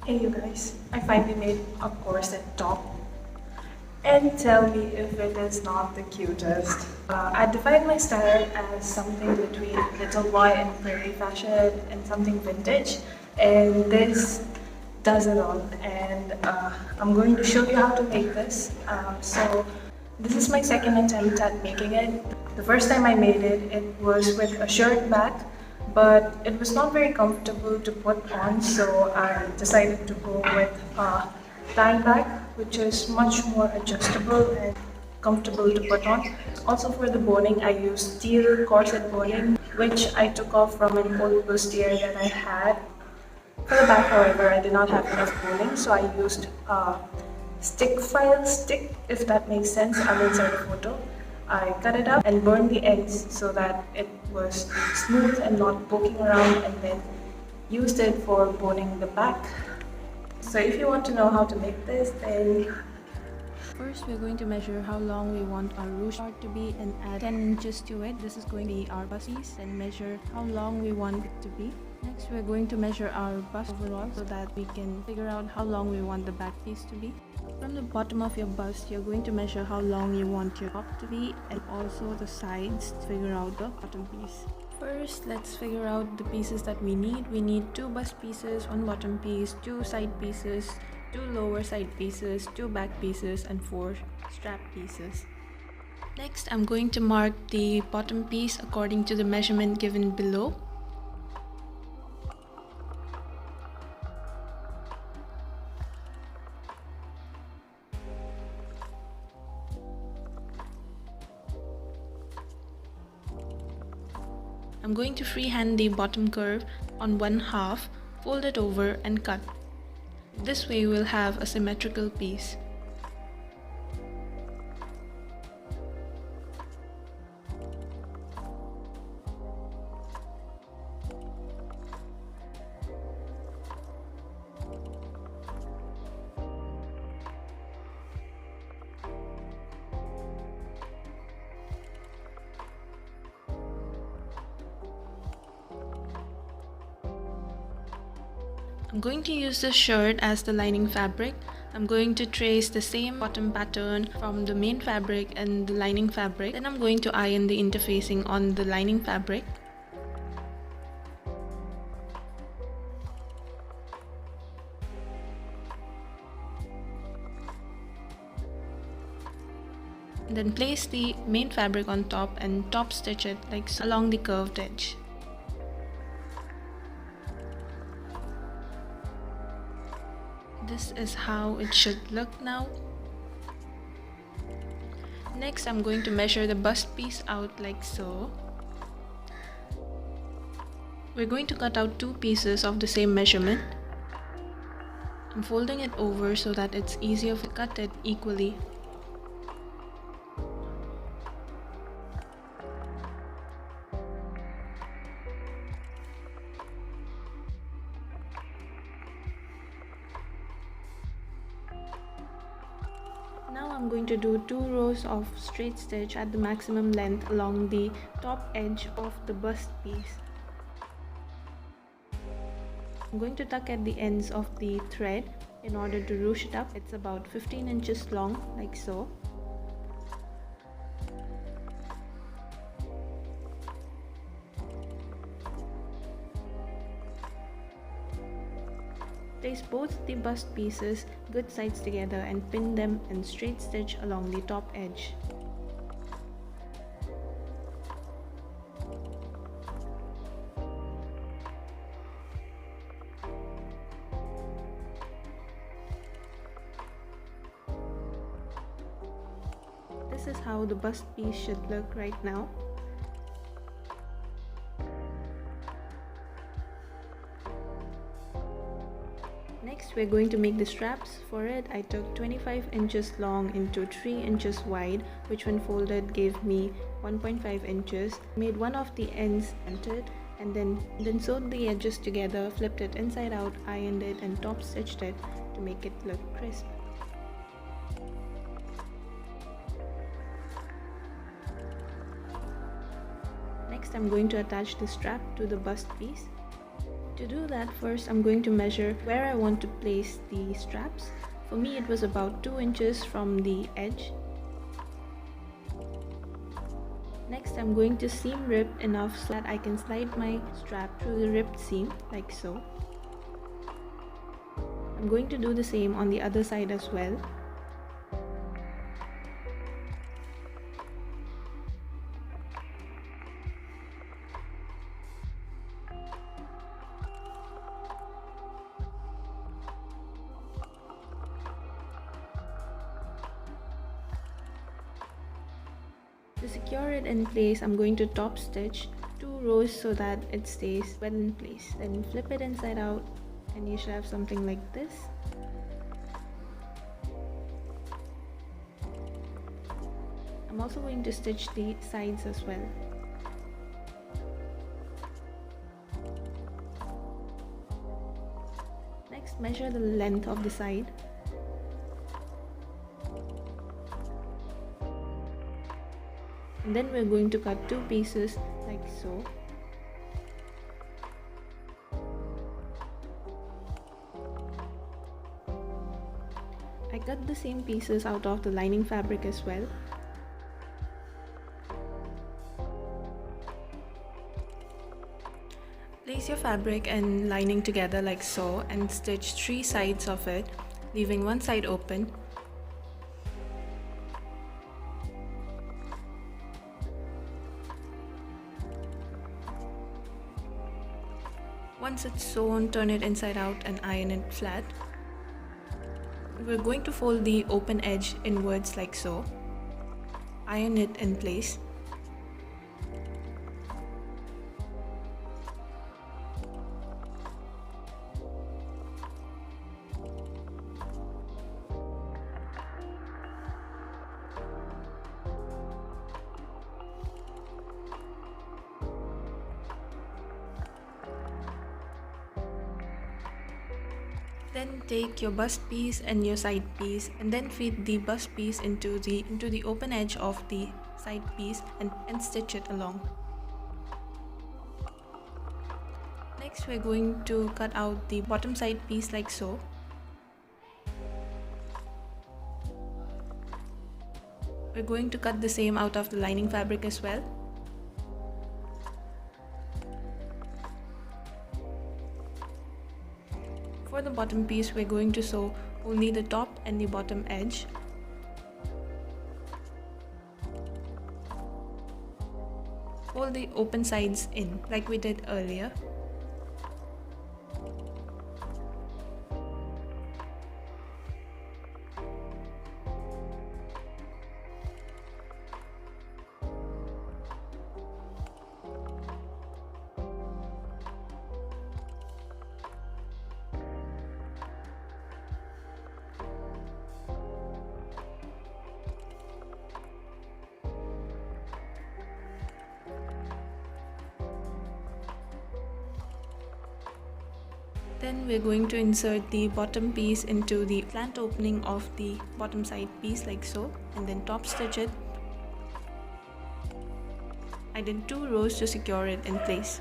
Hey you guys, I finally made a corset top and tell me if it is not the cutest. I define my style as something between little boy and prairie fashion and something vintage, and this does it all. And I'm going to show you how to make this. This is my second attempt at making it. The first time I made it, it was with a shirt back, but it was not very comfortable to put on, so I decided to go with a tie back, which is much more adjustable and comfortable to put on. Also for the boning, I used steel corset boning, which I took off from an old bustier that I had. For the back, however, I did not have enough boning, so I used a stick file stick, if that makes sense. I'll insert a photo. I cut it up and burned the ends so that it was smooth and not poking around, and then used it for boning the back. So if you want to know how to make this, then First, we're going to measure how long we want our ruche part to be and add 10 inches to it. This is going to be our bust piece, and measure how long we want it to be. Next, we're going to measure our bust overall so that we can figure out how long we want the back piece to be. From the bottom of your bust, you're going to measure how long you want your top to be, and also the sides to figure out the bottom piece. First, let's figure out the pieces that we need. We need 2 bust pieces, 1 bottom piece, 2 side pieces, 2 lower side pieces, 2 back pieces, and 4 strap pieces. Next, I'm going to mark the bottom piece according to the measurement given below. I'm going to freehand the bottom curve on 1/2, fold it over and cut. This way we'll have a symmetrical piece. I'm going to use this shirt as the lining fabric. I'm going to trace the same bottom pattern from the main fabric and the lining fabric. Then I'm going to iron the interfacing on the lining fabric. Then place the main fabric on top and top stitch it like so along the curved edge. This is how it should look now. Next, I'm going to measure the bust piece out like so. We're going to cut out 2 pieces of the same measurement. I'm folding it over so that it's easier to cut it equally. Now I'm going to do 2 rows of straight stitch at the maximum length along the top edge of the bust piece. I'm going to tuck at the ends of the thread in order to ruche it up. It's about 15 inches long, like so. Place both the bust pieces good sides together and pin them and straight stitch along the top edge. This is how the bust piece should look right now. Next, we're going to make the straps. For it, I took 25 inches long into 3 inches wide, which when folded gave me 1.5 inches. Made one of the ends centered and then sewed the edges together, flipped it inside out, ironed it and top stitched it to make it look crisp. Next, I'm going to attach the strap to the bust piece. To do that, first I'm going to measure where I want to place the straps. For me it was about 2 inches from the edge. Next I'm going to seam rip enough so that I can slide my strap through the ripped seam like so. I'm going to do the same on the other side as well. To secure it in place, I'm going to top stitch 2 rows so that it stays well in place. Then flip it inside out and you should have something like this. I'm also going to stitch the sides as well. Next, measure the length of the side. And then we're going to cut 2 pieces like so. I cut the same pieces out of the lining fabric as well. Place your fabric and lining together like so and stitch 3 sides of it, leaving one side open. Once it's sewn, turn it inside out and iron it flat. We're going to fold the open edge inwards like so. Iron it in place. Then take your bust piece and your side piece and then feed the bust piece into the open edge of the side piece and stitch it along. Next we're going to cut out the bottom side piece like so. We're going to cut the same out of the lining fabric as well. For the bottom piece, we're going to sew only the top and the bottom edge. Fold the open sides in like we did earlier. Then we're going to insert the bottom piece into the slant opening of the bottom side piece like so and then top stitch it. I did 2 rows to secure it in place.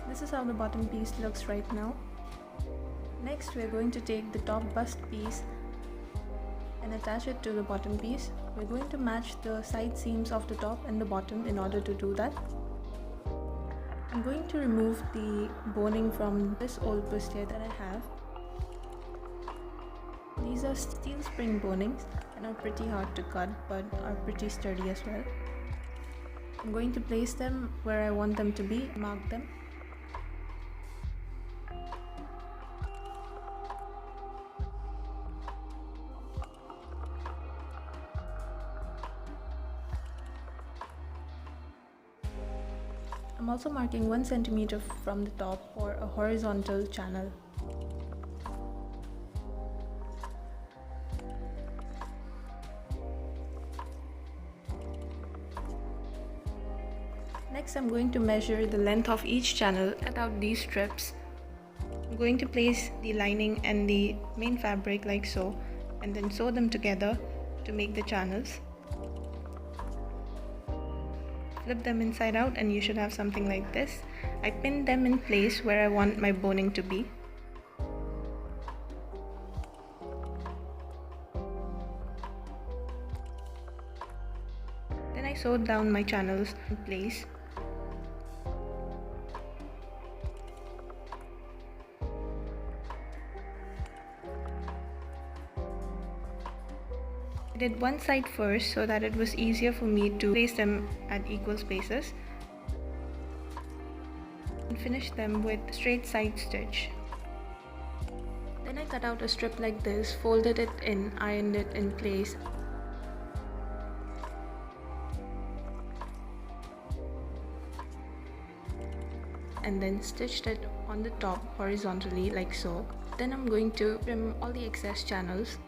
This is how the bottom piece looks right now. Next we're going to take the top bust piece and attach it to the bottom piece. We're going to match the side seams of the top and the bottom in order to do that. I'm going to remove the boning from this old bustier that I have. These are steel spring bonings and are pretty hard to cut but are pretty sturdy as well. I'm going to place them where I want them to be, mark them. I'm also marking 1 centimeter from the top for a horizontal channel. Next, I'm going to measure the length of each channel, cut out these strips. I'm going to place the lining and the main fabric like so, and then sew them together to make the channels. Flip them inside out and you should have something like this. I pinned them in place where I want my boning to be. Then I sewed down my channels in place. I did one side first so that it was easier for me to place them at equal spaces and finish them with straight side stitch. Then I cut out a strip like this, folded it in, ironed it in place. And then stitched it on the top horizontally like so. Then I'm going to trim all the excess channels.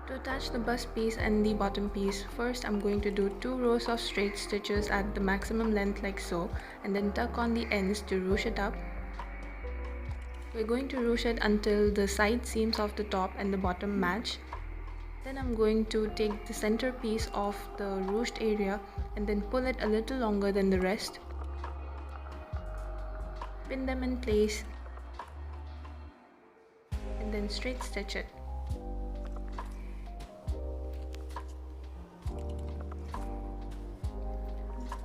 To attach the bust piece and the bottom piece, first I'm going to do 2 rows of straight stitches at the maximum length like so, and then tuck on the ends to ruche it up. We're going to ruche it until the side seams of the top and the bottom match. Then I'm going to take the center piece of the ruched area and then pull it a little longer than the rest. Pin them in place and then straight stitch it.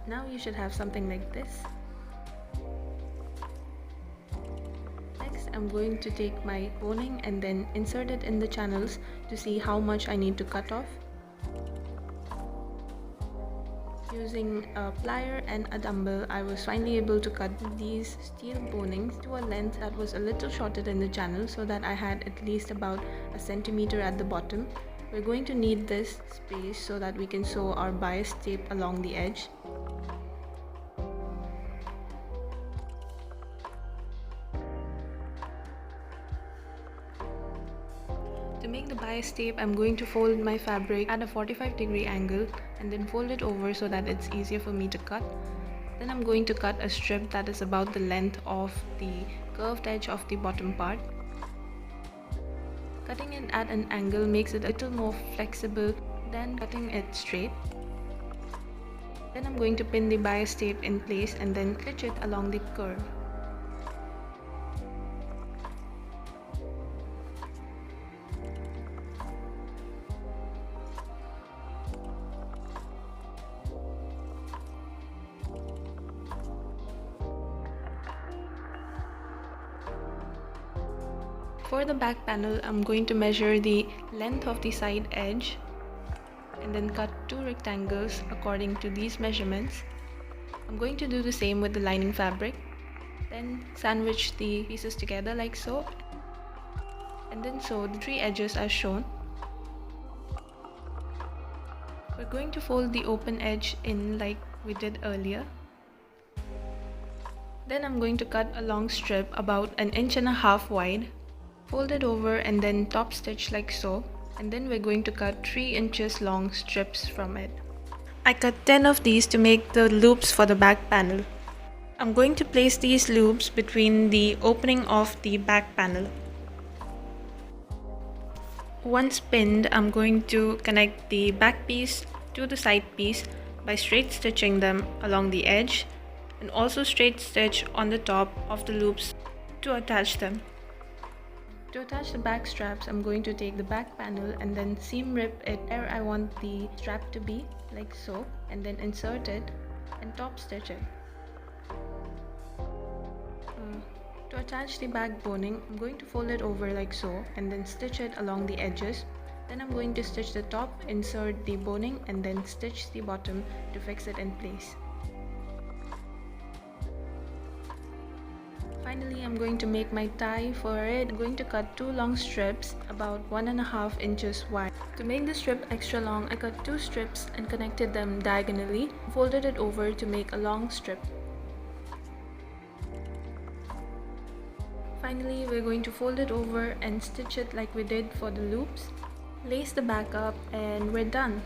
Now you should have something like this. Next, I'm going to take my boning and then insert it in the channels to see how much I need to cut off. Using a plier and a dumbbell, I was finally able to cut these steel bonings to a length that was a little shorter than the channel so that I had at least about a centimeter at the bottom. We're going to need this space so that we can sew our bias tape along the edge. To make the bias tape, I'm going to fold my fabric at a 45-degree angle and then fold it over so that it's easier for me to cut. Then I'm going to cut a strip that is about the length of the curved edge of the bottom part. Cutting it at an angle makes it a little more flexible than cutting it straight. Then I'm going to pin the bias tape in place and then stitch it along the curve. For the back panel, I'm going to measure the length of the side edge and then cut 2 rectangles according to these measurements. I'm going to do the same with the lining fabric. Then sandwich the pieces together like so and then sew the 3 edges as shown. We're going to fold the open edge in like we did earlier. Then I'm going to cut a long strip about 1.5 inches wide. Fold it over and then top stitch like so, and then we're going to cut 3 inches long strips from it. I cut 10 of these to make the loops for the back panel. I'm going to place these loops between the opening of the back panel. Once pinned, I'm going to connect the back piece to the side piece by straight stitching them along the edge and also straight stitch on the top of the loops to attach them. To attach the back straps, I'm going to take the back panel and then seam rip it where I want the strap to be, like so, and then insert it and top stitch it. To attach the back boning, I'm going to fold it over like so and then stitch it along the edges. Then I'm going to stitch the top, insert the boning and then stitch the bottom to fix it in place. Finally, I'm going to make my tie for it. I'm going to cut 2 long strips about 1.5 inches wide. To make the strip extra long, I cut 2 strips and connected them diagonally, folded it over to make a long strip. Finally, we're going to fold it over and stitch it like we did for the loops. Lace the back up and we're done.